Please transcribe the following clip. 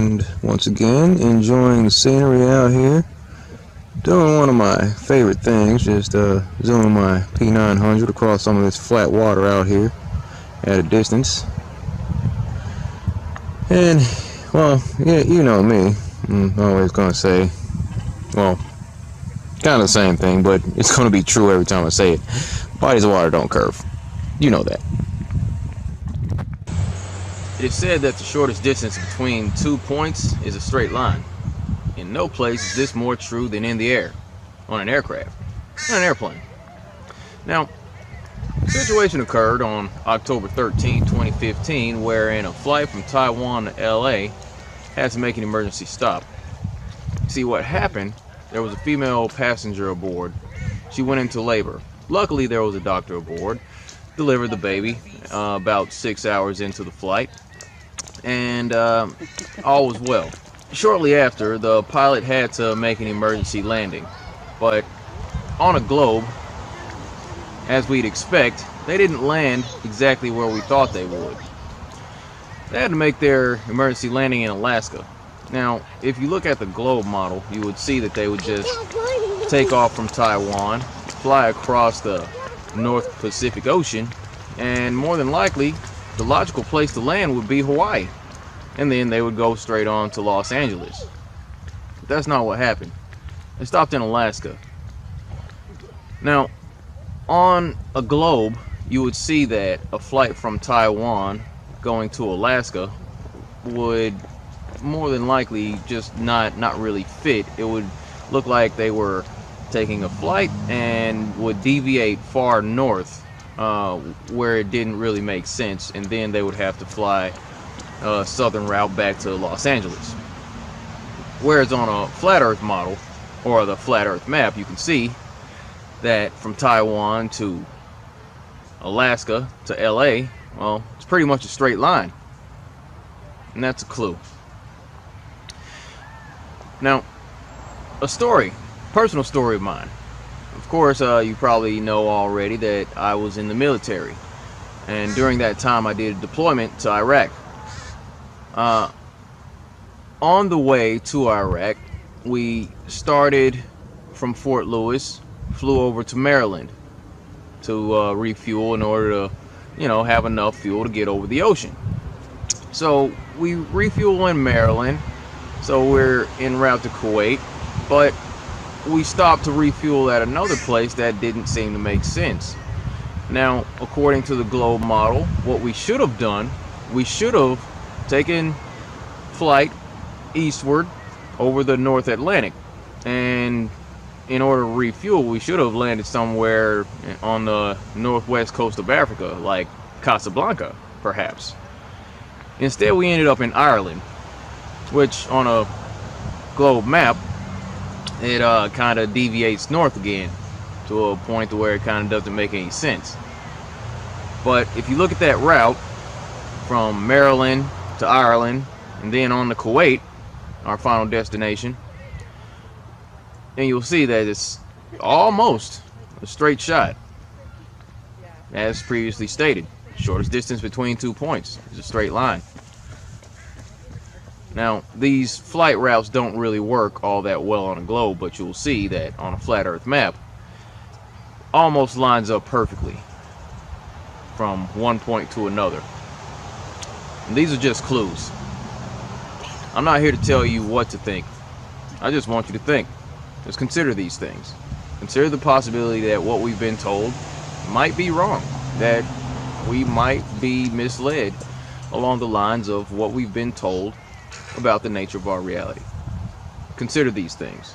and once again enjoying the scenery out here, doing one of my favorite things, just zooming my P900 across some of this flat water out here at a distance. And well, yeah, you know me, I'm always gonna say, well, kind of the same thing, but it's gonna be true every time I say it. Bodies of water don't curve. You know that. It is said that the shortest distance between 2 points is a straight line. In no place is this more true than in the air, on an aircraft, on an airplane. Now, the situation occurred on October 13, 2015, wherein a flight from Taiwan to LA had to make an emergency stop. See, what happened, there was a female passenger aboard. She went into labor. Luckily, there was a doctor aboard, delivered the baby about 6 hours into the flight, and all was well. Shortly after, the pilot had to make an emergency landing, but on a globe, as we'd expect, they didn't land exactly where we thought they would. They had to make their emergency landing in Alaska. Now, if you look at the globe model, you would see that they would just take off from Taiwan, fly across the North Pacific Ocean, and more than likely, the logical place to land would be Hawaii, and then they would go straight on to Los Angeles. But that's not what happened. They stopped in Alaska. Now, on a globe, you would see that a flight from Taiwan going to Alaska would more than likely just not really fit. It would look like they were taking a flight and would deviate far north where it didn't really make sense, and then they would have to fly a southern route back to Los Angeles. Whereas on a flat earth model, or the flat earth map, you can see that from Taiwan to Alaska to LA, well, it's pretty much a straight line, and that's a clue. Now, a story, personal story of mine. Of course, you probably know already that I was in the military, and during that time I did a deployment to Iraq. On the way to Iraq, we started from Fort Lewis, flew over to Maryland to refuel in order to, have enough fuel to get over the ocean. So we refuel in Maryland, so we're en route to Kuwait, but we stopped to refuel at another place that didn't seem to make sense. Now, according to the globe model, what we should have done, we should have taken flight eastward over the North Atlantic, and in order to refuel, we should have landed somewhere on the northwest coast of Africa, like Casablanca, perhaps. Instead, we ended up in Ireland, which on a globe map, it kind of deviates north again to a point to where it kind of doesn't make any sense. But if you look at that route from Maryland to Ireland and then on to Kuwait, our final destination, and you'll see that it's almost a straight shot. As previously stated, shortest distance between 2 points is a straight line. Now, these flight routes don't really work all that well on a globe, but you'll see that on a flat earth map, almost lines up perfectly from one point to another. And these are just clues. I'm not here to tell you what to think. I just want you to think. Just consider these things. Consider the possibility that what we've been told might be wrong, that we might be misled along the lines of what we've been told about the nature of our reality. Consider these things.